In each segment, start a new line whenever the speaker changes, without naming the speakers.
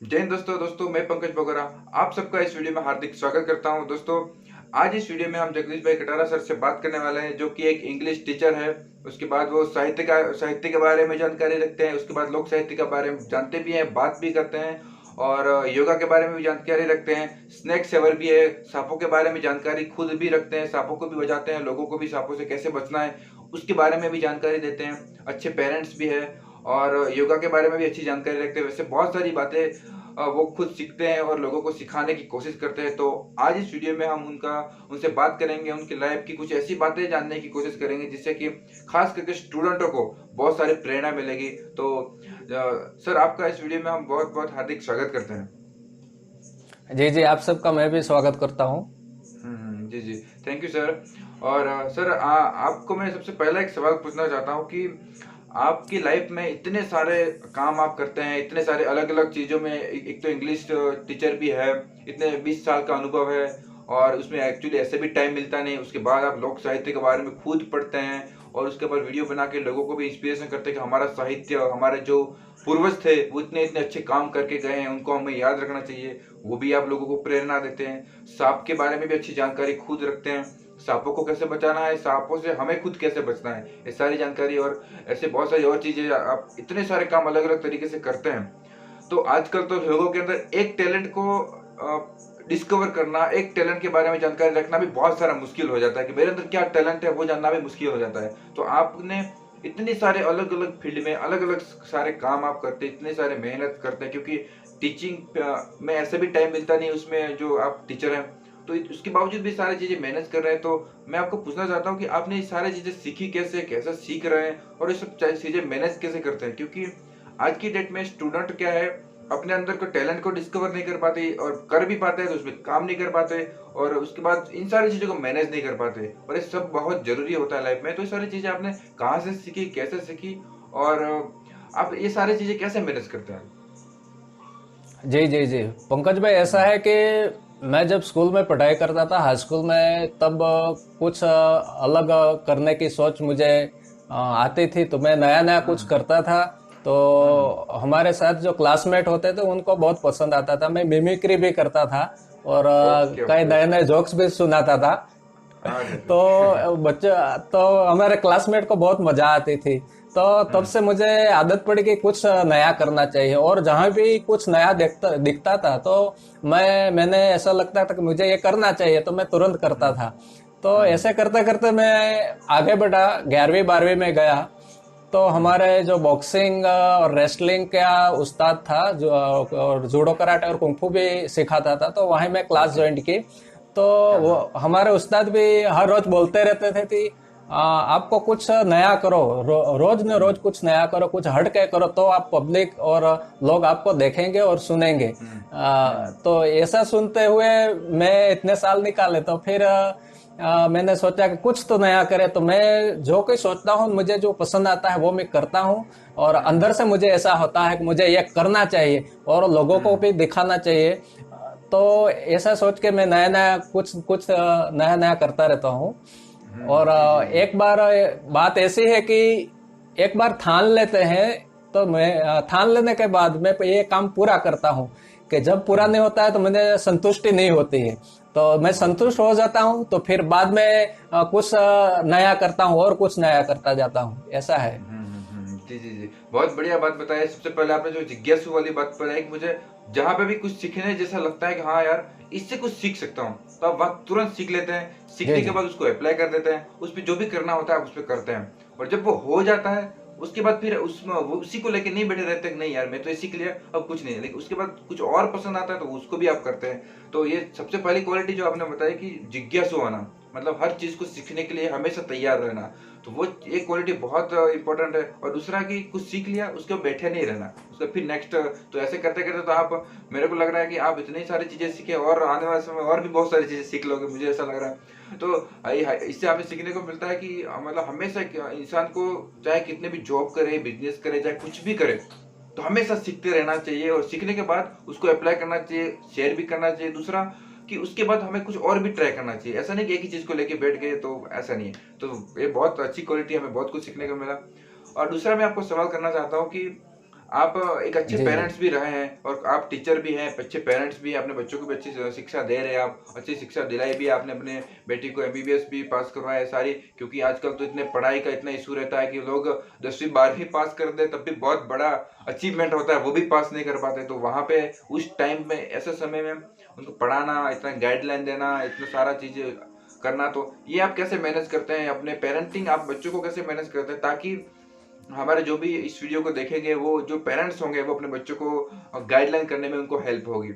जय हिंद दोस्तों मैं पंकज बोगरा आप सबका इस वीडियो में हार्दिक स्वागत करता हूं। दोस्तों आज इस वीडियो में हम जगदीश भाई कटारा सर से बात करने वाले हैं, जो कि एक इंग्लिश टीचर है। उसके बाद वो साहित्य के बारे में जानकारी रखते हैं। उसके बाद लोक साहित्य के बारे में जानते भी हैं, बात भी करते हैं और योगा के बारे में भी जानकारी रखते हैं। स्नेक सेवर भी है, सांपों के बारे में जानकारी खुद भी रखते हैं, सांपों को भी बचाते हैं, लोगों को भी सांपों से कैसे बचना है उसके बारे में भी जानकारी देते हैं। अच्छे पेरेंट्स भी है और योगा के बारे में भी अच्छी जानकारी रखते हैं। वैसे बहुत सारी बातें वो खुद सीखते हैं और लोगों को सिखाने की कोशिश करते हैं। तो आज इस वीडियो में हम उनसे बात करेंगे, उनकी लाइफ की कुछ ऐसी बातें जानने की कोशिश करेंगे जिससे कि खास करके स्टूडेंटों को बहुत सारी प्रेरणा मिलेगी। तो सर आपका इस वीडियो में हम बहुत बहुत हार्दिक स्वागत करते हैं।
जी जी, आप सबका मैं भी स्वागत करता हूँ।
जी जी, थैंक यू सर। और सर आपको मैं सबसे पहला एक सवाल पूछना चाहता हूँ कि आपकी लाइफ में इतने सारे काम आप करते हैं, इतने सारे अलग अलग चीज़ों में, एक तो इंग्लिश टीचर भी है, इतने 20 साल का अनुभव है और उसमें एक्चुअली ऐसे भी टाइम मिलता नहीं। उसके बाद आप लोक साहित्य के बारे में खुद पढ़ते हैं और उसके बाद वीडियो बना के लोगों को भी इंस्पिरेशन करते हैं कि हमारा साहित्य, हमारे जो पूर्वज थे वो इतने इतने अच्छे काम करके गए हैं, उनको हमें याद रखना चाहिए। वो भी आप लोगों को प्रेरणा देते हैं। सांप के बारे में भी अच्छी जानकारी खुद रखते हैं, सांपों को कैसे बचाना है, सांपों से हमें खुद कैसे बचना है, ये सारी जानकारी और ऐसे बहुत सारी और चीजें, आप इतने सारे काम अलग अलग तरीके से करते हैं। तो आजकल तो लोगों के अंदर एक टैलेंट को डिस्कवर करना, एक टैलेंट के बारे में जानकारी रखना भी बहुत सारा मुश्किल हो जाता है कि मेरे अंदर क्या टैलेंट है वो जानना भी मुश्किल हो जाता है। तो आपने इतने सारे अलग अलग फील्ड में अलग अलग सारे काम आप करते हैं, इतने सारे मेहनत करते हैं, क्योंकि टीचिंग में ऐसे भी टाइम मिलता नहीं उसमें जो आप टीचर हैं। तो उसके बावजूद भी सारी चीजें मैनेज कर रहे हैं। तो मैं आपको पूछना चाहता हूँ कि आपने ये सारी चीजें सीखी कैसे, कैसे सीख रहे हैं और ये सब चीजें मैनेज कैसे करते हैं? क्योंकि आज की डेट में स्टूडेंट क्या है, अपने अंदर को टैलेंट को डिस्कवर नहीं कर पाते और कर भी पाते हैं तो उसमें काम नहीं कर पाते और उसके बाद इन सारी चीजों को मैनेज नहीं कर पाते, और ये सब बहुत जरूरी होता है लाइफ में। तो ये सारी चीजें आपने कहाँ से सीखी, कैसे सीखी और आप ये सारी चीजें कैसे मैनेज करते हैं?
जी जी जी, पंकज भाई, ऐसा है कि मैं जब स्कूल में पढ़ाई करता था, हाई स्कूल में, तब कुछ अलग करने की सोच मुझे आती थी, तो मैं नया नया कुछ
हम्म
करता था। तो
हम्म।
हमारे साथ जो क्लासमेट होते थे उनको बहुत पसंद आता था। मैं मिमिक्री भी करता था और
ओके
कई
ओके।
नए नए जोक्स भी सुनाता था।
अरे
तो बच्चे, तो हमारे क्लासमेट को बहुत मजा आती थी। तो तब
हम्म
से मुझे आदत पड़ी कि कुछ नया करना चाहिए, और जहां भी कुछ नया दिखता था तो मैंने ऐसा लगता था कि मुझे ये करना चाहिए, तो मैं तुरंत करता
हम्म
था। तो
हम्म
ऐसे करते करते मैं आगे बढ़ा, 11वीं 12वीं में गया। तो
हम्म
हमारे जो बॉक्सिंग और रेसलिंग का उस्ताद था, जो और जूडो कराटे और कुंफू भी सिखाता था, तो वहीं मैं क्लास
ओके।
ज्वाइन की। तो
हाँ
वो
हाँ।
हमारे उस्ताद भी हर रोज बोलते रहते थे कि आपको कुछ नया करो, रोज न
हम्म
रोज कुछ नया करो, कुछ हट के करो, तो आप पब्लिक और लोग आपको देखेंगे और सुनेंगे।
हम्म
तो ऐसा सुनते हुए मैं इतने साल निकाले, तो फिर मैंने सोचा कि कुछ तो नया करे। तो मैं जो कोई सोचता हूँ, मुझे जो पसंद आता है वो मैं करता हूँ, और अंदर से मुझे ऐसा होता है कि मुझे ये करना चाहिए और लोगों को
हम्म
भी दिखाना चाहिए। तो ऐसा सोच के मैं नया नया कुछ कुछ नया नया करता रहता हूँ। और
जी जी जी।
एक बार बात ऐसी है कि एक बार ठान लेते हैं, तो मैं ठान लेने के बाद मैं ये काम पूरा करता हूँ। कि जब पूरा
हम्म
नहीं होता है तो मुझे संतुष्टि नहीं होती है। तो मैं
ओके।
संतुष्ट हो जाता हूँ, तो फिर बाद में कुछ नया करता हूँ और कुछ नया करता जाता हूँ, ऐसा है।
जी जी जी, बहुत बढ़िया बात बताई। सबसे पहले आपने जो जिज्ञासु वाली बात बताई कि मुझे जहाँ पे भी कुछ सीखने जैसा लगता है कि हाँ यार इससे कुछ सीख सकता हूँ, तो आप वक्त तुरंत सीख लेते हैं।
जी
सीखने के
जी।
बाद उसको अप्लाई कर देते हैं, उस पर जो भी करना होता है उस पर करते हैं। और जब वो हो जाता है उसके बाद फिर उसमें वो उसी को लेके नहीं बैठे रहते कि नहीं यार मैं तो ये सीख लिया अब कुछ नहीं है, लेकिन उसके बाद कुछ और पसंद आता है तो उसको भी आप करते हैं। तो ये सबसे पहली क्वालिटी जो आपने बताई कि जिज्ञासु होना, मतलब हर चीज को सीखने के लिए हमेशा तैयार रहना, तो वो एक क्वालिटी बहुत इंपॉर्टेंट है। और दूसरा कि कुछ सीख लिया उसके बैठे नहीं रहना, उसका फिर नेक्स्ट। तो ऐसे करते करते तो आप, मेरे को लग रहा है कि आप इतनी सारी चीजें सीखे और आने वाले समय और भी बहुत सारी चीजें सीख लोगे, मुझे ऐसा लग रहा है। तो इससे हमें सीखने को मिलता है कि मतलब हमेशा इंसान को चाहे कितने भी जॉब करे, बिजनेस करे, चाहे कुछ भी करे, तो हमेशा सीखते रहना चाहिए और सीखने के बाद उसको अप्लाई करना चाहिए, शेयर भी करना चाहिए। दूसरा कि उसके बाद हमें कुछ और भी ट्राई करना चाहिए, ऐसा नहीं कि एक ही चीज को लेके बैठ गए, तो ऐसा नहीं है। तो ये बहुत अच्छी क्वालिटी, हमें बहुत कुछ सीखने को मिला। और दूसरा मैं आपको सवाल करना चाहता हूँ कि आप एक अच्छे
जी, जी।
पेरेंट्स भी रहे हैं और आप टीचर भी हैं, अच्छे पेरेंट्स भी हैं, अपने बच्चों को भी अच्छी शिक्षा दे रहे हैं आप, अच्छी शिक्षा दिलाई भी है आपने अपने बेटी को, एमबीबीएस भी पास करवाया है सारी, क्योंकि आजकल तो इतने पढ़ाई का इतना इशू रहता है कि लोग 10वीं 12वीं पास कर दे तब भी बहुत बड़ा अचीवमेंट होता है, वो भी पास नहीं कर पाते। तो वहाँ पे उस टाइम में ऐसे समय में उनको पढ़ाना, इतना गाइडलाइन देना, इतना सारा चीज़ें करना, तो ये आप कैसे मैनेज करते हैं अपने पेरेंटिंग, आप बच्चों को कैसे मैनेज करते हैं ताकि हमारे जो भी इस वीडियो को देखेंगे वो जो पेरेंट्स होंगे वो अपने बच्चों को गाइडलाइन करने में उनको हेल्प होगी।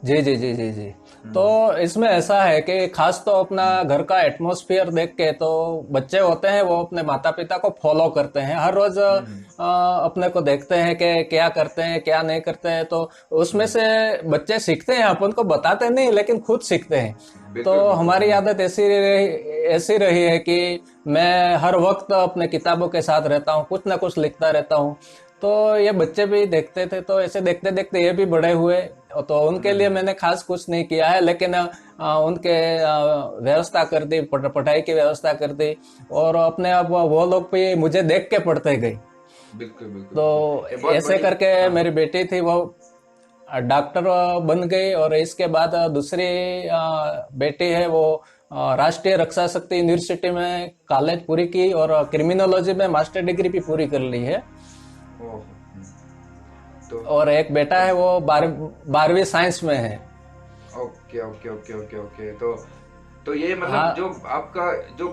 जी, जी, जी, जी, जी। तो
हम्म।
इसमें ऐसा है कि खास तो अपना घर का एटमॉस्फेयर देख के तो बच्चे होते हैं वो अपने माता पिता को फॉलो करते हैं हर रोज,
हम्म।
अपने को देखते हैं कि क्या करते हैं क्या नहीं करते हैं, तो उसमें
हम्म।
से बच्चे सीखते हैं, अपन को बताते नहीं लेकिन खुद सीखते हैं। तो
बिल्कुल बिल्कुल।
हमारी आदत ऐसी रही है कि मैं हर वक्त अपने किताबों के साथ रहता हूँ, कुछ ना कुछ लिखता रहता हूँ। तो ये बच्चे भी देखते थे, तो ऐसे देखते देखते ये भी बड़े हुए। तो उनके लिए
हम्म।
मैंने खास कुछ नहीं किया है, लेकिन उनके व्यवस्था कर दी, पढ़ाई की व्यवस्था कर दी, और अपने आप वो लोग भी मुझे देख के पढ़ते गए।
बिल्कुल बिल्कुल
तो
बिल्कुल, ये बहुत
ऐसे
बड़ी।
करके
हाँ
मेरी बेटी थी वो डॉक्टर बन गई, और इसके बाद दूसरी बेटी है वो राष्ट्रीय रक्षा शक्ति यूनिवर्सिटी में कॉलेज पूरी की और क्रिमिनोलॉजी में मास्टर डिग्री भी पूरी कर ली है।
ओह। तो
और एक बेटा है वो 12वीं साइंस में है।
Okay okay okay okay okay. तो ये मतलब
हाँ।
जो आपका जो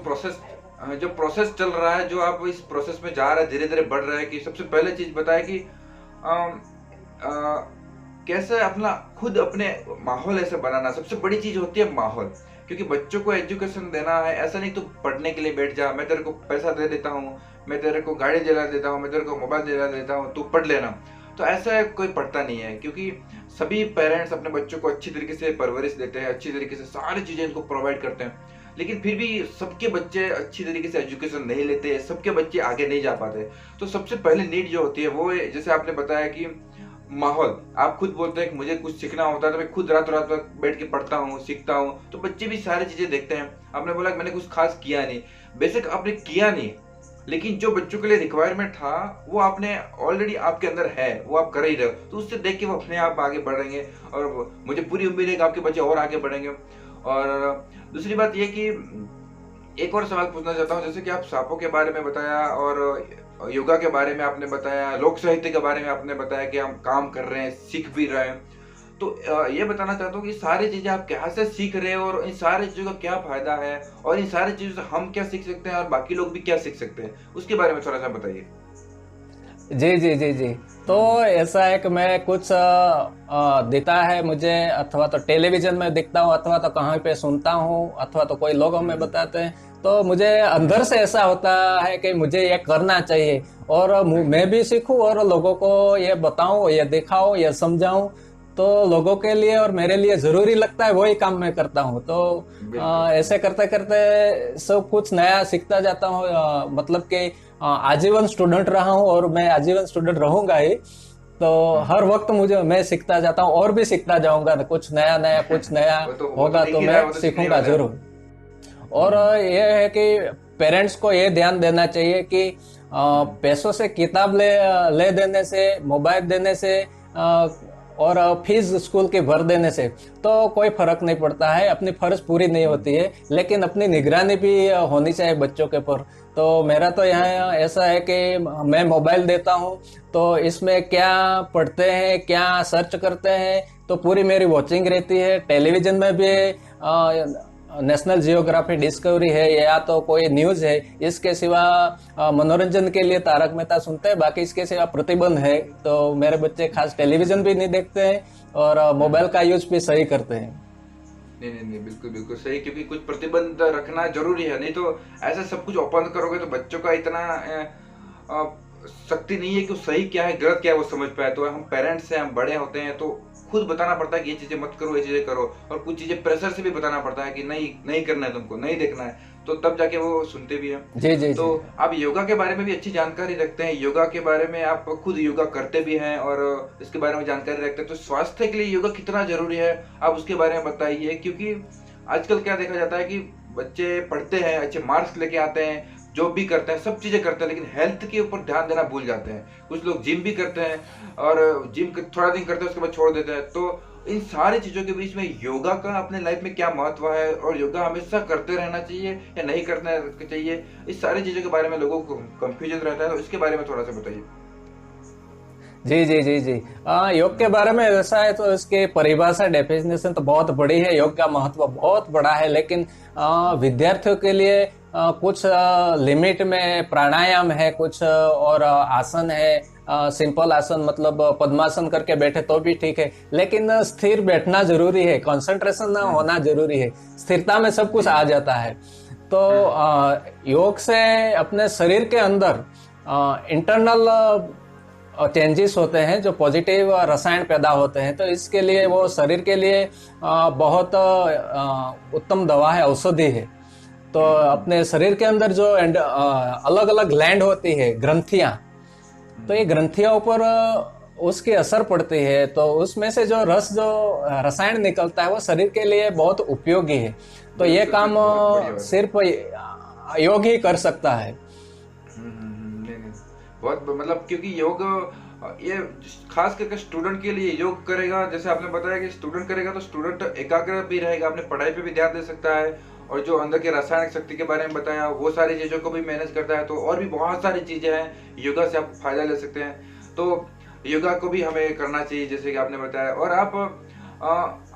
प्रोसेस चल रहा है, जो आप इस प्रोसेस में जा रहे हैं, धीरे धीरे बढ़ रहे हैं, कि सबसे पहले चीज बताए कि अम, अ, कैसे अपना खुद अपने माहौल ऐसे बनाना, सबसे बड़ी चीज होती है माहौल। क्योंकि बच्चों को एजुकेशन देना है, ऐसा नहीं तो पढ़ने के लिए बैठ जा, मैं तेरे को पैसा दे देता हूँ, मैं तेरे को गाड़ी दिला देता हूँ, मैं तेरे को मोबाइल दिला देता हूँ, तू पढ़ लेना। तो ऐसा कोई पढ़ता नहीं है, क्योंकि सभी पेरेंट्स अपने बच्चों को अच्छी तरीके से परवरिश देते हैं, अच्छी तरीके से सारी चीजें इनको प्रोवाइड करते हैं, लेकिन फिर भी सबके बच्चे अच्छी तरीके से एजुकेशन नहीं लेते, सबके बच्चे आगे नहीं जा पाते। तो सबसे पहले नीड जो होती है वो है, जैसे आपने बताया कि माहौल, आप खुद बोलते हैं कि मुझे कुछ सीखना होता है तो मैं खुद रात रात तक बैठ के पढ़ता हूँ, सीखता हूँ, तो बच्चे भी सारी चीजें देखते हैं। आपने बोला कि मैंने कुछ खास किया नहीं, बेशक आपने किया नहीं, लेकिन जो बच्चों के लिए रिक्वायरमेंट था वो आपने ऑलरेडी आपके अंदर है, वो आप कर ही रहे हो, तो उससे देख के वो अपने आप आगे बढ़ेंगे, और मुझे पूरी उम्मीद है कि आपके बच्चे और आगे बढ़ेंगे। और दूसरी बात ये कि एक और सवाल पूछना चाहता हूँ, जैसे कि आप सांपों के बारे में बताया और योगा के बारे में आपने बताया, लोक साहित्य के बारे में आपने बताया कि हम काम कर रहे हैं, सीख भी रहे हैं, तो ये बताना चाहता हूँ कि सारी चीजें आप क्या से सीख रहे हो और इन सारी चीजों का क्या फायदा है, और इन सारी चीजों से हम क्या सीख सकते हैं और बाकी लोग भी क्या सीख सकते हैं, उसके बारे में थोड़ा सा बताइए।
जी, जी, जी, जी। तो ऐसा है कि मैं कुछ दिखता है मुझे, अथवा तो टेलीविजन में दिखता हूँ, अथवा तो कहीं पे सुनता हूँ, अथवा तो कोई लोग हमें
हम्म।
बताते हैं, तो मुझे अंदर से ऐसा होता है कि मुझे ये करना चाहिए, और मैं भी सीखूं और लोगों को ये बताऊं, ये दिखाऊं, ये समझाऊं। तो लोगों के लिए और मेरे लिए जरूरी लगता है, वही काम मैं करता हूँ। तो
बिल्कुल।
ऐसे करते करते सब कुछ नया सीखता जाता हूँ। मतलब कि आजीवन स्टूडेंट रहा हूँ और मैं आजीवन स्टूडेंट रहूंगा ही। तो
हम्म।
हर वक्त मैं सीखता जाता हूँ और भी सीखता जाऊंगा, कुछ नया
वो तो
होगा
दिख
तो
ही रहा है,
मैं
वो तो सीखने ही
सीखूंगा
वाला है हम।
जरूर। और
हम्म।
ये है कि पेरेंट्स को ये ध्यान देना चाहिए कि
हम्म।
पैसों से किताब ले देने से, मोबाइल देने से, और फीस स्कूल की भर देने से तो कोई फर्क नहीं पड़ता है, अपनी फर्ज पूरी नहीं
हम्म।
होती है, लेकिन अपनी निगरानी भी होनी चाहिए बच्चों के पर। तो मेरा तो
बिल्कुल।
यहाँ ऐसा है कि मैं मोबाइल देता हूँ, तो इसमें क्या पढ़ते हैं, क्या सर्च करते हैं, तो पूरी मेरी वॉचिंग रहती है। टेलीविजन में भी नेशनल जियोग्राफी, डिस्कवरी है, या तो कोई न्यूज है, इसके सिवा मनोरंजन के लिए तारक मेहता सुनते हैं, बाकी इसके सिवा प्रतिबंध है। तो मेरे बच्चे खास टेलीविजन भी नहीं देखते हैं और मोबाइल का यूज भी सही करते हैं।
नहीं नहीं नहीं, बिल्कुल बिल्कुल सही, क्योंकि कुछ प्रतिबंध रखना जरूरी है, नहीं तो ऐसे सब कुछ ओपन करोगे तो बच्चों का इतना शक्ति नहीं है कि वो सही क्या है गलत क्या है वो समझ पाए। तो हम पेरेंट्स हैं, हम बड़े होते हैं, तो खुद बताना पड़ता है कि ये चीजें मत करो, ये चीजें करो, और कुछ चीजें प्रेशर से भी बताना पड़ता है कि नहीं नहीं करना है तुमको, नहीं देखना है, तो तब जाके वो सुनते भी हैं।
जी, जी,
तो
जी।
आप योगा के बारे में भी अच्छी जानकारी रखते हैं, योगा के बारे में आप खुद योगा करते भी हैं और इसके बारे में जानकारी रखते हैं, तो स्वास्थ्य के लिए योगा कितना जरूरी है आप उसके बारे में बताइए। क्योंकि आजकल क्या देखा जाता है कि बच्चे पढ़ते हैं, अच्छे मार्क्स लेके आते हैं, जॉब भी करते हैं, सब चीज़ें करते हैं, लेकिन हेल्थ के ऊपर ध्यान देना भूल जाते हैं। कुछ लोग जिम भी करते हैं और जिम थोड़ा दिन करते हैं उसके बाद छोड़ देते हैं। तो इन सारी चीज़ों के बीच में योगा का अपने लाइफ में क्या महत्व है, और योगा हमेशा करते रहना चाहिए या नहीं करना चाहिए, इस सारी चीज़ों के बारे में लोगों को कंफ्यूजन रहता है, तो इसके बारे में थोड़ा सा बताइए।
जी जी जी जी। योग के बारे में ऐसा है तो इसकी परिभाषा डेफिनेशन तो बहुत बड़ी है, योग का महत्व बहुत बड़ा है, लेकिन विद्यार्थियों के लिए कुछ लिमिट में प्राणायाम है, कुछ और आसन है, सिंपल आसन मतलब पद्मासन करके बैठे तो भी ठीक है, लेकिन स्थिर बैठना जरूरी है, कंसंट्रेशन
हम्म।
होना जरूरी है। स्थिरता में सब कुछ
जी।
आ जाता है। तो
हम्म।
योग से अपने शरीर के अंदर इंटरनल चेंजेस होते हैं, जो पॉजिटिव रसायन पैदा होते हैं, तो इसके लिए वो
बिल्कुल।
शरीर के लिए बहुत उत्तम दवा है, औषधि है। तो अपने शरीर के अंदर जो अलग अलग ग्लैंड होती है, ग्रंथियां, तो ये
हम्म।
ग्रंथियों ऊपर उसकी असर पड़ती है, तो उसमें से जो रसायन निकलता है वो शरीर के लिए बहुत उपयोगी है। तो ये
बिल्कुल
काम
बिल्कुल, बहुत बढ़िया बात है।
सिर्फ योग ही कर सकता है।
नहीं नहीं, बहुत मतलब क्योंकि योग ये खास करके स्टूडेंट के लिए योग करेगा, जैसे आपने बताया कि स्टूडेंट करेगा तो स्टूडेंट एकाग्र भी रहेगा, अपने पढ़ाई पे भी ध्यान दे सकता है, और जो अंदर के रासायनिक शक्ति के बारे में बताया वो सारी चीज़ों को भी मैनेज करता है। तो और भी बहुत सारी चीज़ें हैं, योगा से आप फायदा ले सकते हैं। तो योगा को भी हमें करना चाहिए जैसे कि आपने बताया। और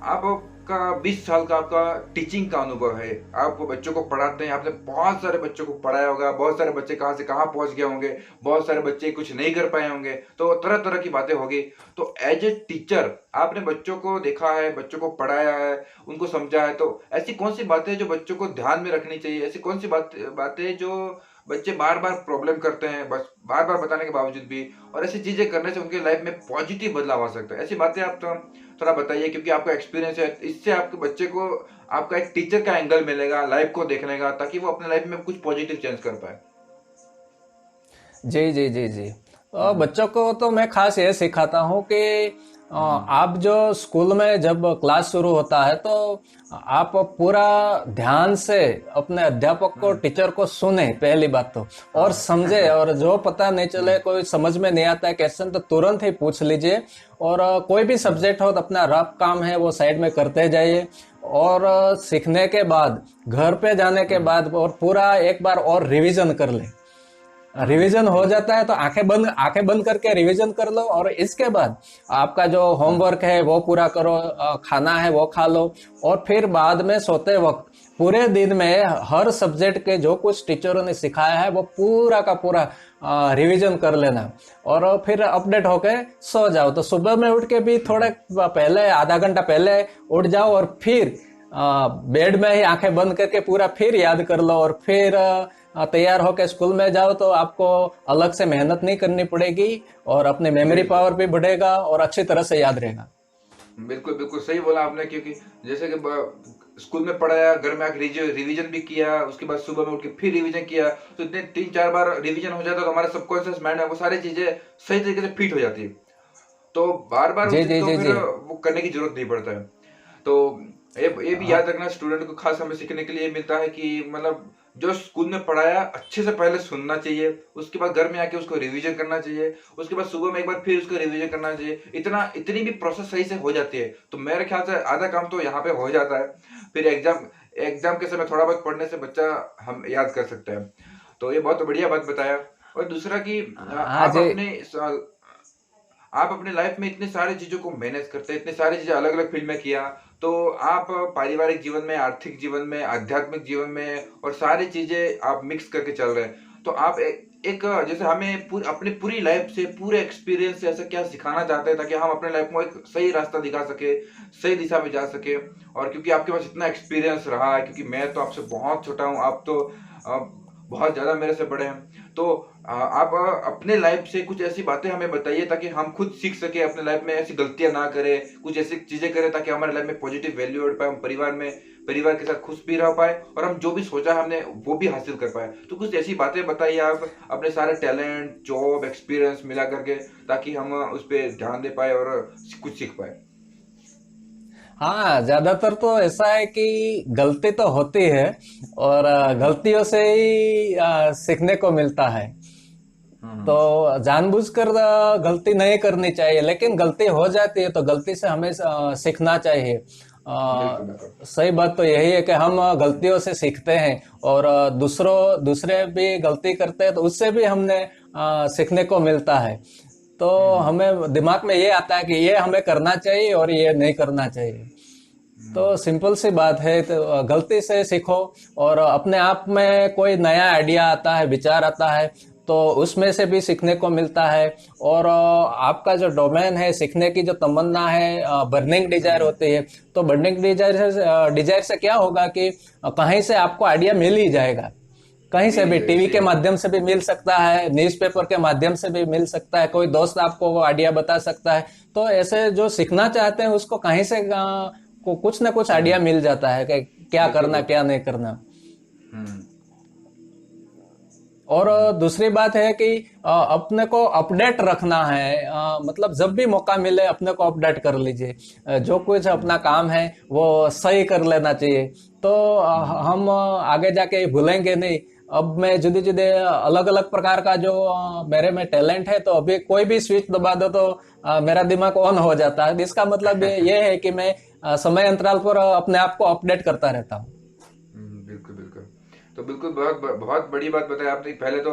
आपका 20 साल का आपका टीचिंग का अनुभव है, आप बच्चों को पढ़ाते हैं, आपने बहुत सारे बच्चों को पढ़ाया होगा, बहुत सारे बच्चे कहाँ से कहाँ पहुँच गए होंगे, बहुत सारे बच्चे कुछ नहीं कर पाए होंगे, तो तरह तरह की बातें होगी। तो एज ए टीचर आपने बच्चों को देखा है, बच्चों को पढ़ाया है, उनको समझा है, तो ऐसी कौन सी बातें जो बच्चों को ध्यान में रखनी चाहिए, ऐसी कौन सी बातें जो बच्चे बार बार प्रॉब्लम करते हैं, बस बार बार बताने के बावजूद भी, और ऐसी चीजें करने से उनके लाइफ में पॉजिटिव बदलाव आ सकता है, ऐसी बातें आप तो थोड़ा बताइए, क्योंकि आपका एक्सपीरियंस है, इससे आपके बच्चे को आपका एक टीचर का एंगल मिलेगा लाइफ को देखने का, ताकि वो अपने लाइफ में कुछ पॉजिटिव चेंज कर पाए।
जी जी जी जी।
हम्म।
बच्चों को तो मैं खास ये सिखाता हूँ कि
हम्म।
आप जो स्कूल में जब क्लास शुरू होता है तो आप पूरा ध्यान से अपने अध्यापक को,
हम्म।
टीचर को सुने, पहली बात तो, और
हाँ।
समझे, और जो पता नहीं चले,
हम्म।
कोई समझ में नहीं आता है क्वेश्चन, तो तुरंत ही पूछ लीजिए। और कोई भी
हम्म।
सब्जेक्ट हो तो अपना रफ काम है वो साइड में करते जाइए, और सीखने के बाद, घर पे जाने के
हम्म।
बाद और पूरा एक बार और रिवीजन कर ले। रिवीजन हो
बिल्कुल।
जाता है तो आंखें बंद करके रिवीजन कर लो, और इसके बाद आपका जो
हम्म।
होमवर्क है वो पूरा करो, खाना है वो खा लो, और फिर बाद में सोते वक्त पूरे दिन में हर सब्जेक्ट के जो कुछ टीचरों ने सिखाया है वो पूरा का पूरा रिवीजन कर लेना, और फिर अपडेट होके सो जाओ। तो सुबह में उठ के भी थोड़े पहले, आधा घंटा पहले उठ जाओ, और फिर बेड में ही आंखें बंद करके पूरा फिर याद कर लो, और फिर तैयार होकर स्कूल में जाओ, तो आपको अलग से मेहनत नहीं करनी पड़ेगी, और अपने मेमोरी
बिल्कुल
पावर भी बढ़ेगा और अच्छी तरह से याद रहेगा।
बिल्कुल बिल्कुल सही बोला आपने, क्योंकि जैसे कि स्कूल में पढ़ाया, घर में आके रिवीजन भी किया, उसके बाद सुबह में उठ के फिर रिवीजन किया, तो इतने 3-4 बार रिवीजन हो जाता है, तो हमारा सबकॉन्शियस माइंड है वो सारी चीजें सही तरीके से फिट हो जाती है, तो बार बार
जी
उसे
जी
तो
जी
फिर
जी।
वो करने की जरूरत नहीं पड़ता है। तो ये भी याद रखना, स्टूडेंट को खास हमें सीखने के लिए मिलता है कि मतलब जो स्कूल में पढ़ाया अच्छे से पहले सुनना चाहिए, उसके बाद घर में आके उसको रिवीजन करना चाहिए, उसके बाद सुबह में एक बार फिर उसको रिवीजन करना चाहिए, इतनी भी प्रोसेस सही से हो जाती है, तो मेरे ख्याल से आधा काम तो यहाँ पे हो जाता है। फिर एग्जाम एग्जाम के समय थोड़ा बहुत पढ़ने से बच्चा हम याद कर सकते हैं। तो ये बहुत बढ़िया बात बताया। और दूसरा कि
हाँ जी।
आप अपने लाइफ में इतने सारे चीजों को मैनेज करते हैं, इतने सारी चीजें अलग अलग फील्ड में किया, तो आप पारिवारिक जीवन में, आर्थिक जीवन में, आध्यात्मिक जीवन में, और सारी चीजें आप मिक्स करके चल रहे हैं, तो आप एक जैसे हमें अपनी पूरी लाइफ से, पूरे एक्सपीरियंस से ऐसा क्या सिखाना चाहते हैं, ताकि हम अपने लाइफ में एक सही रास्ता दिखा सके, सही दिशा में जा सके। और क्योंकि आपके पास इतना एक्सपीरियंस रहा है, क्योंकि मैं तो आपसे बहुत छोटा हूँ, आप तो अ, बहुत ज्यादा मेरे से बड़े हैं, तो आप अपने लाइफ से कुछ ऐसी बातें हमें बताइए, ताकि हम खुद सीख सके, अपने लाइफ में ऐसी गलतियां ना करें, कुछ ऐसी चीजें करें ताकि हमारे लाइफ में पॉजिटिव वैल्यू बढ़ पाए, हम परिवार के साथ खुश भी रह पाए, और हम जो भी सोचा है हमने वो भी हासिल कर पाए। तो कुछ ऐसी बातें बताइए आप, अपने सारे टैलेंट, जॉब, एक्सपीरियंस मिला करके, ताकि हम उस पर ध्यान दे पाए और कुछ सीख पाए।
हाँ, ज्यादातर तो ऐसा है कि गलती तो होती है, और गलतियों से ही सीखने को मिलता है। तो
हम्म।
जानबूझकर गलती नहीं करनी चाहिए, लेकिन गलती हो जाती है तो गलती से हमें सीखना चाहिए।
बिल्कुल बिल्कुल।
सही बात तो यही है कि हम गलतियों से सीखते हैं, और दूसरे भी गलती करते हैं तो उससे भी हमने सीखने को मिलता है। तो
हम्म।
हमें दिमाग में ये आता है कि ये हमें करना चाहिए और ये नहीं करना चाहिए।
हम्म।
तो सिंपल सी बात है, तो गलती से सीखो। और अपने आप में कोई नया आइडिया आता है, विचार आता है, तो उसमें से भी सीखने को मिलता है। और आपका जो डोमेन है, सीखने की जो तमन्ना है, बर्निंग डिजायर
हम्म।
होती है। तो बर्निंग डिजायर से क्या होगा कि कहीं से आपको आइडिया मिल ही जाएगा। कहीं से
मिल ही
भी,
जाएगा,
टीवी
सही
के
बात है।
माध्यम से भी मिल सकता है, न्यूज़पेपर के माध्यम से भी मिल सकता है, कोई दोस्त आपको वो आइडिया बता सकता है। तो ऐसे जो सीखना चाहते हैं उसको कहीं से को कुछ ना कुछ आइडिया
हम्म।
मिल जाता है कि क्या
बिल्कुल
करना
बिल्कुल।
क्या नहीं करना।
हम्म।
और
हम्म।
दूसरी बात है कि अपने को अपडेट रखना है। मतलब जब भी मौका मिले अपने को अपडेट कर लीजिए। जो कुछ अपना
हम्म।
काम है वो सही कर लेना चाहिए। तो
हम्म।
हम आगे जाके भूलेंगे नहीं। अब मैं जुदे जुदे अलग अलग प्रकार का जो मेरे में टैलेंट है, तो अभी कोई भी स्विच दबा दो तो मेरा दिमाग ऑन हो जाता है। इसका मतलब ये है कि मैं समय अंतराल पर अपने आप को अपडेट करता रहता हूँ।
बिल्कुल बिल्कुल। तो बिल्कुल बहुत बहुत बड़ी बात बताई आपने। पहले तो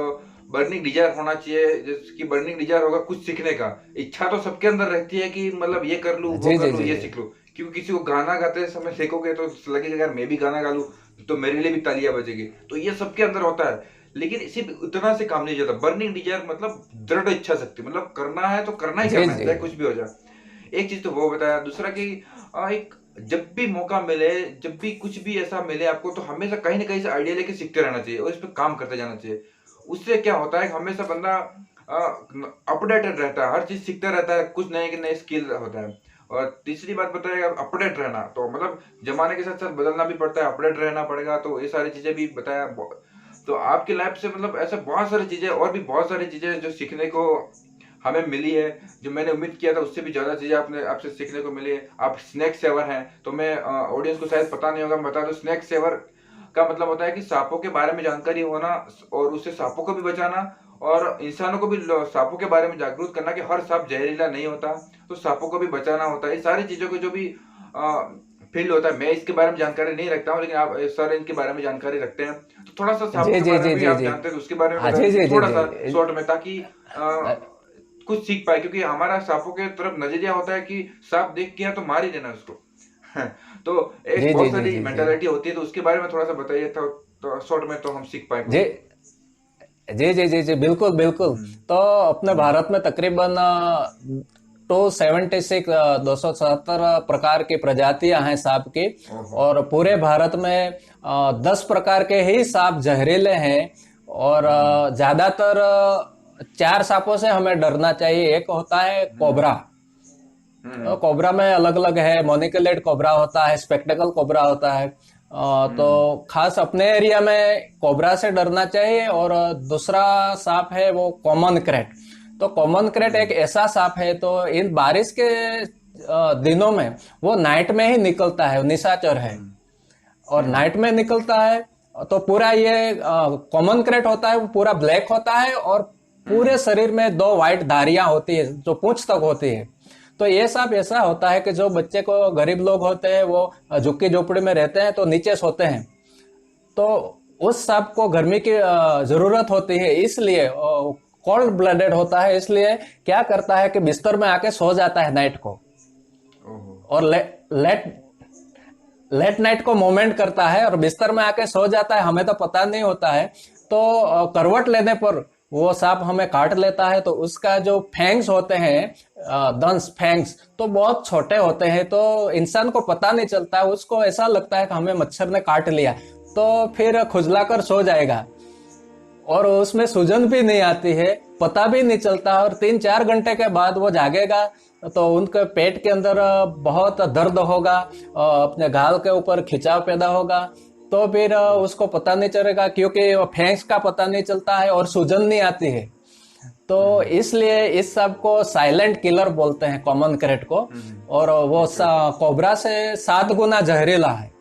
बर्निंग डिजायर होना चाहिए, जिसकी बर्निंग डिजायर होगा कुछ सीखने का। इच्छा तो सबके अंदर रहती है कि मतलब ये कर लूँ, वो
जी
कर
जी
लूँ,
जी
ये
जी।
सीख लूँ। क्योंकि किसी को गाना गाते समय देखोगे तो लगेगा यार मैं भी गाना गा लूँ, तो मेरे लिए भी तालियां बजेगी। तो ये सबके अंदर होता है। लेकिन सिर्फ उतना से काम नहीं जाता। बर्निंग डिजायर मतलब दृढ़ इच्छा शक्ति, मतलब करना है तो करना ही
जी
करना है,
जी।
चाहे कुछ भी हो जाए। एक चीज तो वो बताया। दूसरा कि एक जब भी मौका मिले, जब भी कुछ भी ऐसा मिले आपको, तो हमेशा कहीं ना कहीं से आइडिया लेके सीखते रहना चाहिए और इस पर काम करते जाना चाहिए। उससे क्या होता है कि हमेशा बंदा अपडेटेड रहता है, हर चीज सीखता रहता है, कुछ नए नए स्किल होता है। और तीसरी बात बताएगा अपडेट रहना, तो मतलब जमाने के साथ साथ बदलना भी पड़ता है, अपडेट रहना पड़ेगा। तो ये सारी चीजें भी बताया। तो आपकी लाइफ से मतलब ऐसे बहुत सारी चीजें, और भी बहुत सारी चीजें जो सीखने को हमें मिली है, जो मैंने उम्मीद किया था उससे भी ज्यादा चीजें आपने आपसे सीखने को मिली है। आप स्नैक सेवर हैं, तो मैं ऑडियंस को शायद पता नहीं होगा, मैं बता दूं। स्नैक सेवर का मतलब होता है कि सांपों के बारे में जानकारी होना, और उससे सांपों को भी बचाना, और इंसानों को भी सांपों के बारे में जागरूक करना कि हर सांप जहरीला नहीं होता, तो सांपों को भी बचाना होता है। ये सारी चीजों को जो भी फील्ड होता है, मैं इसके बारे में जानकारी नहीं रखता हूँ, लेकिन आप सर इनके बारे में जानकारी रखते हैं। तो थोड़ा सा सांपों
जी
के
जी
बारे में
जी
भी
जी
आप
जी।
जानते हैं तो उसके बारे में
हाँ
बता
जी
दीजिए
जी जी
थोड़ा
जी।
सा शॉर्ट में, ताकि कुछ सीख पाए। क्योंकि हमारा सांपों के तरफ नजरिया होता है कि सांप देख के तो मार ही देना उसको। तो एक
जी जी
बहुत
जी
सारी
जी जी।
मेंटालिटी होती है, तो उसके बारे में थोड़ा सा बताइए तो शॉर्ट में, तो हम सीख पाए
जी
कुछ।
जी जी जी जी, बिल्कुल बिल्कुल।
हम्म।
तो अपने
हम्म।
भारत में तकरीबन 276 277 प्रकार की प्रजातियां हैं सांप की।
ओहो।
और पूरे भारत में 10 प्रकार के ही सांप जहरीले हैं। और
हम्म।
ज्यादातर 4 सांपों से हमें डरना चाहिए। एक होता है
हम्म।
कोबरा।
हम्म।
कोबरा में अलग अलग है, मोनिकुलेट कोबरा होता है, स्पेक्टेकल कोबरा होता है। तो
हम्म।
खास अपने एरिया में कोबरा से डरना चाहिए। और दूसरा सांप है वो कॉमन क्रेट। तो कॉमन क्रेट एक
हम्म।
ऐसा सांप है, तो इन बारिश के दिनों में वो नाइट में ही निकलता है, निशाचर है।
हम्म।
और
हम्म।
नाइट में निकलता है। तो पूरा ये कॉमन क्रेट होता है, वो पूरा ब्लैक होता है, और
हम्म।
पूरे शरीर में 2 वाइट धारियां होती है जो पूंछ तक होती है। तो ये सब ऐसा होता है कि जो बच्चे को, गरीब लोग होते हैं वो झुग्गी झोपड़ी में रहते हैं तो नीचे सोते हैं। तो उस सांप को गर्मी की जरूरत होती है, इसलिए कोल्ड ब्लडेड होता है, इसलिए क्या करता है कि बिस्तर में आके सो जाता है नाइट को।
ओहो।
और लेट लेट नाइट को मूवमेंट करता है और बिस्तर में आके सो जाता है, हमें तो पता नहीं होता है। तो करवट लेने पर वो सांप हमें काट लेता है। तो उसका जो फैंग्स होते हैं, दंश फैंग्स, तो बहुत छोटे होते हैं, तो इंसान को पता नहीं चलता है। उसको ऐसा लगता है कि हमें मच्छर ने काट लिया, तो फिर खुजलाकर सो जाएगा। और उसमें सूजन भी नहीं आती है, पता भी नहीं चलता। और 3-4 घंटे के बाद वो जागेगा तो उनके पेट के अंदर बहुत दर्द होगा, अपने गाल के ऊपर खिंचाव पैदा होगा। तो फिर उसको पता नहीं चलेगा, क्योंकि फैंस का पता नहीं चलता है और सूजन नहीं आती है। तो इसलिए इस सब को साइलेंट किलर बोलते हैं, कॉमन क्रेट को। और वो कोबरा से 7 गुना जहरीला है।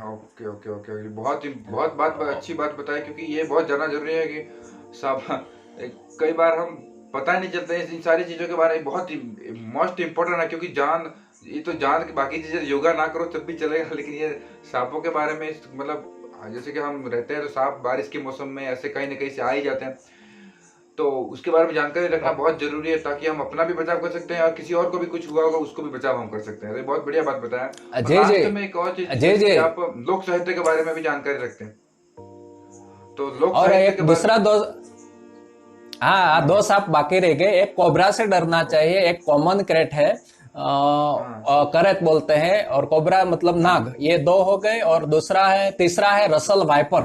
ओके ओके ओके ओके, बहुत बात अच्छी बात बताई, क्योंकि ये बहुत जानना जरूरी है कि सब कई बार हम पता ही नहीं चलता है इन सारी चीज़ों के बारे में। बहुत ही मोस्ट इम्पोर्टेंट है, क्योंकि जान, ये तो जान की बाकी चीज़ें योगा ना करो तब भी चलेगा, लेकिन ये सांपों के बारे में मतलब जैसे कि हम रहते हैं तो सांप बारिश के मौसम में ऐसे कहीं ना कहीं से आ ही जाते हैं, तो उसके बारे में जानकारी रखना बहुत जरूरी है, ताकि हम अपना भी बचाव कर सकते हैं और किसी और को भी कुछ हुआ होगा उसको भी बचाव हम कर सकते हैं। तो ये बहुत बढ़िया बात बताया। और
जी जी
लास्ट में एक और चीज,
जी
जैसे
जी।
कि आप लोक साहित्य के बारे में भी जानकारी रखते हैं, तो लोक
और
साहित्य
एक
के बारे
दूसरा
में।
दो, हाँ,
हाँ
2 सांप बाकी रह गए। एक कोबरा से डरना चाहिए, एक कॉमन क्रेट है,
हाँ
करत बोलते हैं, और कोबरा मतलब नाग।
हाँ
ये 2 हो गए। और तीसरा है रसल वाइपर।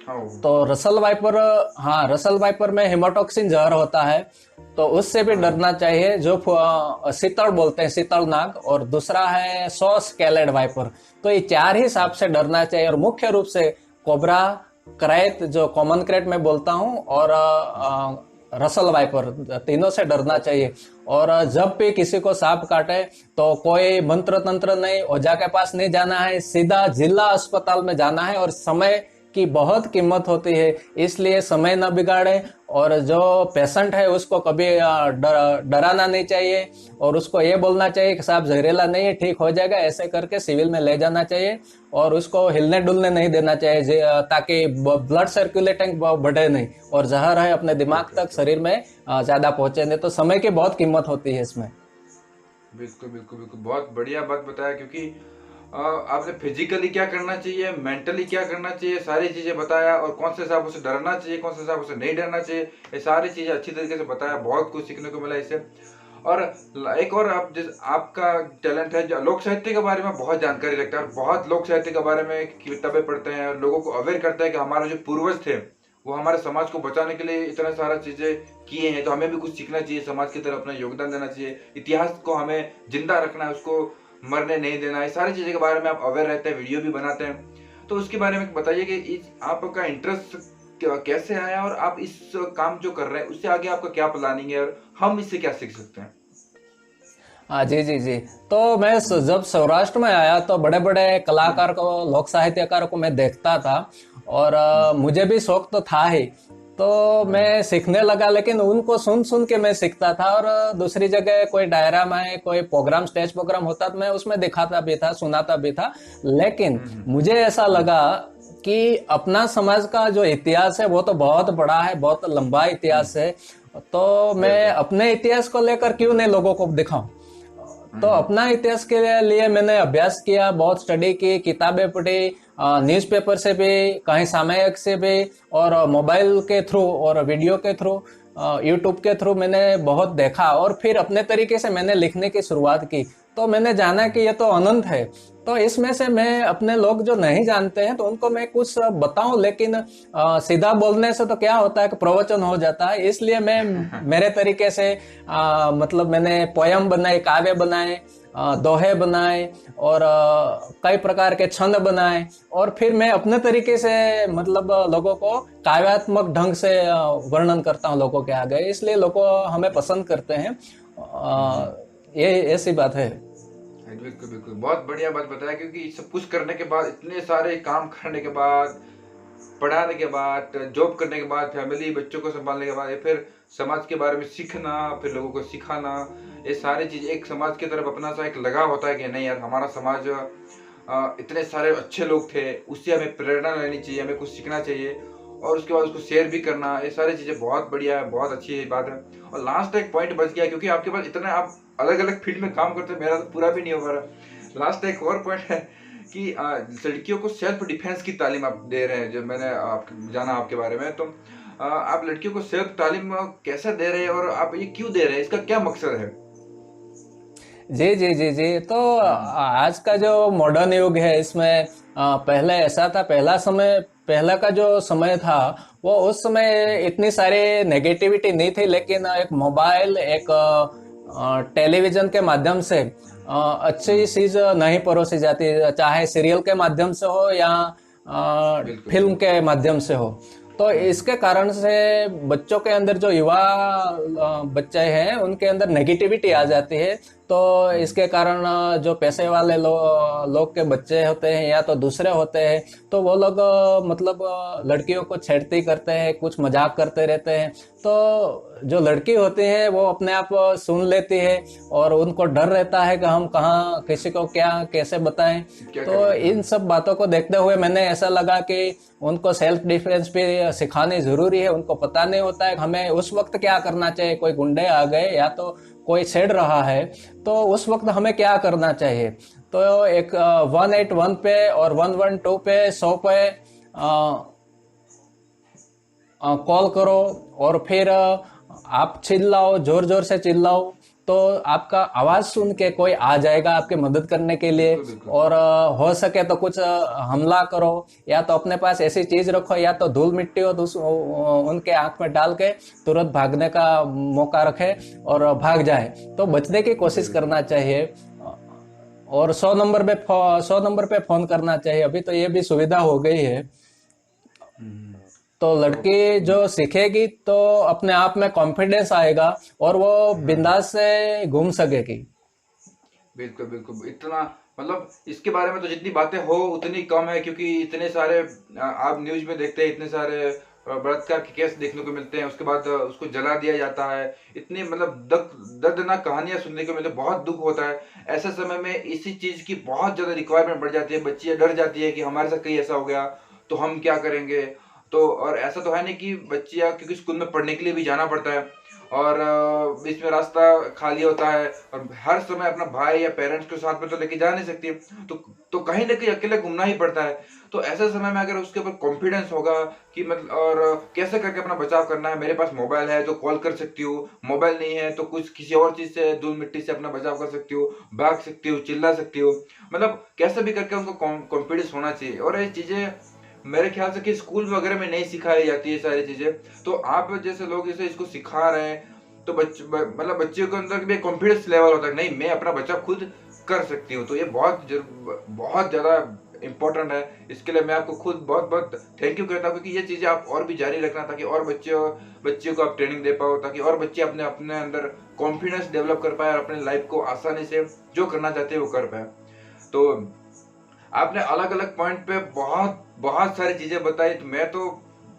हाँ
तो रसल वाइपर, हाँ, रसल वाइपर में हेमाटोक्सिन जहर होता है, तो उससे भी
हाँ
डरना चाहिए। जो शीतल बोलते हैं, शीतल नाग। और दूसरा है सॉस कैलेड वाइपर। तो ये 4 ही सांप से डरना चाहिए। और मुख्य रूप से कोबरा, क्रेट जो कॉमन क्रेट में बोलता हूँ, और रसल वाइपर, तीनों से डरना चाहिए। और जब भी किसी को सांप काटे तो कोई मंत्र तंत्र नहीं, ओझा के पास नहीं जाना है, सीधा जिला अस्पताल में जाना है। और समय की बहुत कीमत होती है, इसलिए समय न बिगाड़े। और जो पेशेंट है उसको कभी डराना नहीं चाहिए, और उसको ये बोलना चाहिए कि साहब जहरीला नहीं है, ठीक हो जाएगा, ऐसे करके सिविल में ले जाना चाहिए। और उसको हिलने डुलने नहीं देना चाहिए, ताकि ब्लड सर्कुलेटिंग बढ़े नहीं, और जहर है अपने दिमाग
ओके
तक,
ओके
शरीर
ओके।
में ज्यादा पहुंचे नहीं। तो समय की बहुत कीमत होती है इसमें।
बिल्कुल बिल्कुल बिल्कुल, बहुत बढ़िया बात बताया, क्योंकि आपने फिजिकली क्या करना चाहिए, मेंटली क्या करना चाहिए, सारी चीजें बताया, और कौन से हिसाब से डरना चाहिए, कौन से हिसाब से नहीं डरना चाहिए, ये सारी चीजें अच्छी तरीके से बताया। बहुत कुछ सीखने को मिला इससे। और एक और, आप जिस आपका टैलेंट है जो लोक साहित्य के बारे में बहुत जानकारी रखता है, और बहुत लोक साहित्य के बारे में किताबें पढ़ते हैं और लोगों को अवेयर करता है कि हमारे जो पूर्वज थे वो हमारे समाज को बचाने के लिए इतना सारा चीजें किए हैं, तो हमें भी कुछ सीखना चाहिए, समाज की तरफ अपना योगदान देना चाहिए, इतिहास को हमें जिंदा रखना है, उसको मरने नहीं देना है। सारी चीज़ों के बारे में आप अवेयर रहते हैं, वीडियो भी बनाते हैं, तो उसके बारे में बताइए कि आपका इंटरेस्ट कैसे आया, और आप इस काम जो कर रहे हैं उससे आगे आपका क्या प्लानिंग है, और हम इससे क्या सीख सकते हैं।
हाँ जी जी जी। तो मैं जब सौराष्ट्र में आया तो बड़े बड़े
हम्म
कलाकार को, लोक साहित्यकारों को मैं देखता था। और
हम्म
मुझे भी शौक तो था ही। तो
हम्म
मैं सीखने लगा, लेकिन उनको सुन सुन के मैं सीखता था। और दूसरी जगह कोई डायरा में कोई प्रोग्राम, स्टेज प्रोग्राम होता तो मैं उसमें दिखाता भी था, सुनाता भी था। लेकिन
हम्म हम्म
मुझे ऐसा
हम्म
लगा कि अपना समाज का जो इतिहास है वो तो बहुत बड़ा है, बहुत लंबा इतिहास है। तो मैं
बिल्कुल।
अपने इतिहास को लेकर क्यों नहीं लोगों को दिखाऊं। तो
हम्म
अपना इतिहास के लिए मैंने अभ्यास किया, बहुत स्टडी की, किताबें पढ़ी, न्यूज़पेपर से भी, कहीं सामयिक से भी, और मोबाइल के थ्रू और वीडियो के थ्रू, यूट्यूब के थ्रू मैंने बहुत देखा। और फिर अपने तरीके से मैंने लिखने की शुरुआत की। तो मैंने जाना कि ये तो अनंत है। तो इसमें से मैं अपने लोग जो नहीं जानते हैं तो उनको मैं कुछ बताऊं, लेकिन सीधा बोलने से तो क्या होता है कि प्रवचन हो जाता है। इसलिए मैं मेरे तरीके से मतलब मैंने पोयम बनाए, काव्य बनाए, दोहे बनाए, और कई प्रकार के छंद बनाए। और फिर मैं अपने तरीके से मतलब लोगों को काव्यात्मक ढंग से वर्णन करता हूँ लोगों के आगे, इसलिए लोग हमें पसंद करते हैं।
हम्म।
ये ऐसी बात है।
बिल्कुल बिल्कुल, बहुत बढ़िया बात बताया, क्योंकि सब कुछ करने के बाद, इतने सारे काम करने के बाद, पढ़ाने के बाद, जॉब करने के बाद, फैमिली बच्चों को संभालने के बाद, या फिर समाज के बारे में सीखना, फिर लोगों को सिखाना, ये सारी चीज एक समाज की तरफ अपना सा एक लगाव होता है कि नहीं यार, हमारा समाज इतने सारे अच्छे लोग थे, उससे हमें प्रेरणा लेनी चाहिए, हमें कुछ सीखना चाहिए, और उसके बाद उसको शेयर भी करना, ये सारी चीजें बहुत बढ़िया है, बहुत अच्छी बात है। और लास्ट एक पॉइंट बच गया, क्योंकि आपके पास इतना, आप अलग अलग फील्ड में काम करते हैं, मेरा तो पूरा भी नहीं हो पा रहा। लास्ट एक और पॉइंट है कि लड़कियों को सेल्फ डिफेंस की तालीम आप दे रहे हैं, जो मैंने जाना आपके बारे में, तो आप लड़कियों को सेल्फ तालीम कैसे दे रहे हैं, और आप ये क्यों दे रहे हैं, इसका क्या मकसद है।
जी जी जी जी। तो
हम्म
आज का जो मॉडर्न युग है, इसमें पहले ऐसा था, पहला का जो समय था, वो उस समय इतनी सारी नेगेटिविटी नहीं थी। लेकिन एक मोबाइल, एक टेलीविजन के माध्यम से अच्छी
हम्म,
चीज नहीं परोसी जाती, चाहे सीरियल के माध्यम से हो या
बिल्कुल
फिल्म
बिल्कुल।
के माध्यम से हो। तो इसके कारण से बच्चों के अंदर जो युवा बच्चे हैं उनके अंदर नेगेटिविटी आ जाती है। तो इसके कारण जो पैसे वाले लोग के बच्चे होते हैं या तो दूसरे होते हैं, तो वो लोग मतलब लड़कियों को छेड़ती करते हैं, कुछ मजाक करते रहते हैं। तो जो लड़की होती है वो अपने आप सुन लेती है और उनको डर रहता है कि हम कहाँ किसी को क्या कैसे बताएं।
क्या
तो
करेंगे।
इन सब बातों को देखते हुए मैंने ऐसा लगा कि उनको सेल्फ डिफेंस भी सिखानी जरूरी है। उनको पता नहीं होता है कि हमें उस वक्त क्या करना चाहिए। कोई गुंडे आ गए या तो कोई छेड़ रहा है, तो उस वक्त हमें क्या करना चाहिए। तो एक 181 पे और 112 पे 100 पे कॉल करो और फिर आप चिल्लाओ, जोर जोर से चिल्लाओ, तो आपका आवाज सुन के कोई आ जाएगा आपकी मदद करने के लिए।
बिल्कुल बिल्कुल।
और हो सके तो कुछ हमला करो, या तो अपने पास ऐसी चीज रखो, या तो धूल मिट्टी हो तो उनके आंख में डाल के तुरंत भागने का मौका रखे और भाग जाए। तो बचने की कोशिश करना चाहिए और 100 नंबर पे फोन करना चाहिए। अभी तो ये भी सुविधा हो गई है।
हम्म,
तो
तो
लड़की जो सीखेगी तो अपने आप में कॉन्फिडेंस आएगा और वो बिंदास से घूम सकेगी।
बिल्कुल बिल्कुल। इतना मतलब इसके बारे में तो जितनी बातें हो उतनी कम है, क्योंकि इतने सारे आप न्यूज में देखते हैं, इतने सारे बलात्कार के केस देखने को मिलते हैं, उसके बाद उसको जला दिया जाता है। इतनी मतलब दर्दनाक कहानियां सुनने को मिलती है, बहुत दुख होता है। ऐसे समय में इसी चीज की बहुत ज्यादा रिक्वायरमेंट बढ़ जाती है। बच्चियां डर जाती है कि हमारे साथ कहीं ऐसा हो गया तो हम क्या करेंगे। तो और ऐसा तो है नहीं कि बच्चियां, क्योंकि स्कूल में पढ़ने के लिए भी जाना पड़ता है और बीच में रास्ता खाली होता है और हर समय अपना भाई या पेरेंट्स के साथ में तो लेके जा नहीं सकती, तो कहीं ना कहीं अकेले घूमना ही पड़ता है। तो ऐसे समय में अगर उसके ऊपर कॉन्फिडेंस होगा कि मतलब और कैसे करके अपना बचाव करना है, मेरे पास मोबाइल है तो कॉल कर सकती हूँ, मोबाइल नहीं है तो कुछ किसी और चीज से धूल मिट्टी से अपना बचाव कर सकती हूँ, भाग सकती हूँ, चिल्ला सकती हूँ। मतलब कैसे भी करके उनको कॉन्फिडेंस होना चाहिए। और ये चीजें मेरे ख्याल से कि स्कूल वगैरह में नहीं सिखाई जाती है सारी चीजें। तो आप जैसे लोग इसे इसको सिखा रहे हैं, तो मतलब बच्चे के अंदर भी कॉन्फिडेंस लेवल होता है, नहीं मैं अपना बच्चा खुद कर सकती हूँ। तो ये बहुत ज्यादा इंपॉर्टेंट है। इसके लिए मैं आपको खुद बहुत बहुत थैंक यू कहता हूँ, क्योंकि ये चीजें आप और भी जारी रखना ताकि और बच्चों को आप ट्रेनिंग दे पाओ, ताकि और बच्चे अपने अपने अंदर कॉन्फिडेंस डेवलप कर पाए और अपने लाइफ को आसानी से जो करना चाहते हैं वो कर पाए। तो आपने अलग अलग पॉइंट पे बहुत बहुत सारी चीजें बताई, तो मैं तो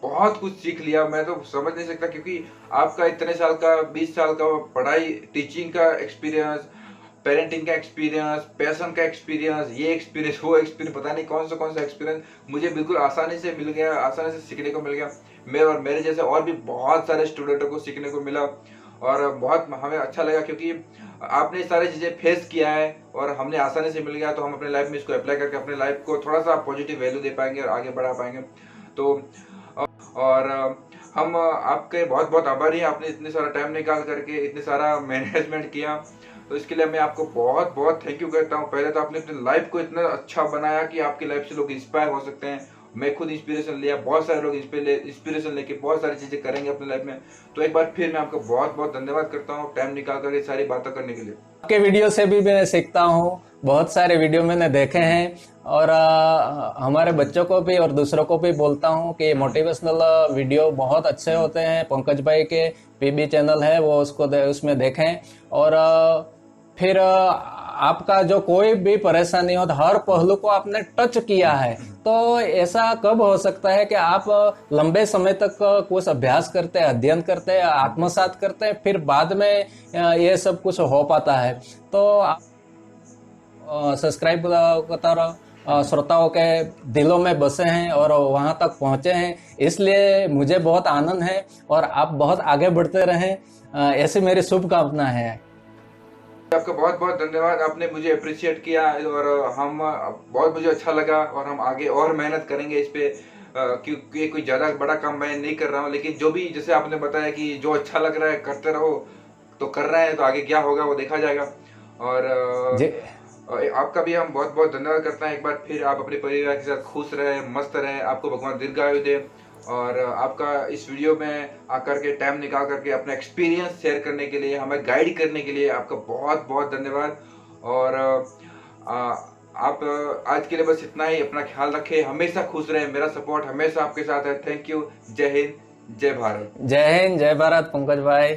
बहुत कुछ सीख लिया। मैं तो समझ नहीं सकता, क्योंकि आपका इतने साल का 20 साल का पढ़ाई टीचिंग का एक्सपीरियंस, पेरेंटिंग का एक्सपीरियंस, पैशन का एक्सपीरियंस, ये एक्सपीरियंस वो एक्सपीरियंस, पता नहीं कौन सा एक्सपीरियंस मुझे बिल्कुल आसानी से मिल गया, आसानी से सीखने को मिल गया। मैं और मेरे जैसे और भी बहुत सारे स्टूडेंटों को सीखने को मिला और बहुत हमें अच्छा लगा, क्योंकि आपने सारी चीजें फेस किया है और हमने आसानी से मिल गया। तो हम अपने लाइफ में इसको अप्लाई करके अपने लाइफ को थोड़ा सा पॉजिटिव वैल्यू दे पाएंगे और आगे बढ़ा पाएंगे। तो और हम आपके बहुत बहुत आभारी हैं, आपने इतने सारा टाइम निकाल करके इतने सारा मैनेजमेंट किया। तो इसके लिए मैं आपको बहुत बहुत थैंक यू कहता हूँ। पहले तो आपने अपनी लाइफ को इतना अच्छा बनाया कि आपकी लाइफ से लोग इंस्पायर हो सकते हैं। मैं खुद इंस्पिरेशन लिया, बहुत सारे लोग इंस्पिरेशन लेके बहुत सारी चीजें करेंगे अपनी लाइफ में। तो एक बार फिर मैं आपको बहुत बहुत धन्यवाद करता हूँ टाइम निकाल कर ये सारी बातें करने के लिए।
आपके वीडियो से भी मैं सीखता हूँ। बहुत सारे वीडियो मैंने देखे हैं और हमारे बच्चों को भी और दूसरों को भी बोलता हूँ कि मोटिवेशनल वीडियो बहुत अच्छे होते हैं। पंकज भाई के पीबी चैनल है, वो उसमें देखें। और फिर आपका जो कोई भी परेशानी हो तो हर पहलू को आपने टच किया है। तो ऐसा कब हो सकता है कि आप लंबे समय तक कुछ अभ्यास करते हैं, अध्ययन करते हैं, आत्मसात करते हैं, फिर बाद में ये सब कुछ हो पाता है। तो सब्सक्राइब करता रहो, श्रोताओं के दिलों में बसे हैं और वहां तक पहुंचे हैं, इसलिए मुझे बहुत आनंद है और आप बहुत आगे बढ़ते रहें, ऐसी मेरी शुभकामना है।
आपका बहुत बहुत धन्यवाद, आपने मुझे अप्रिशिएट किया और हम बहुत मुझे अच्छा लगा और हम आगे और मेहनत करेंगे इस पे। क्योंकि कोई ज्यादा बड़ा काम मैं नहीं कर रहा हूँ, लेकिन जो भी जैसे आपने बताया कि जो अच्छा लग रहा है करते रहो, तो कर रहे हैं, तो आगे क्या होगा वो देखा जाएगा। और
जी,
आपका भी हम बहुत बहुत धन्यवाद करते हैं। एक बार फिर आप अपने परिवार के साथ खुश रहे, मस्त रहे, आपको भगवान दीर्घायु दे। और आपका इस वीडियो में आकर के टाइम निकाल करके अपना एक्सपीरियंस शेयर करने के लिए, हमें गाइड करने के लिए आपका बहुत बहुत धन्यवाद। और आप आज के लिए बस इतना ही। अपना ख्याल रखें, हमेशा खुश रहें, मेरा सपोर्ट हमेशा आपके साथ है। Thank you. जय हिंद, जय भारत।
जय हिंद, जय भारत पंकज भाई।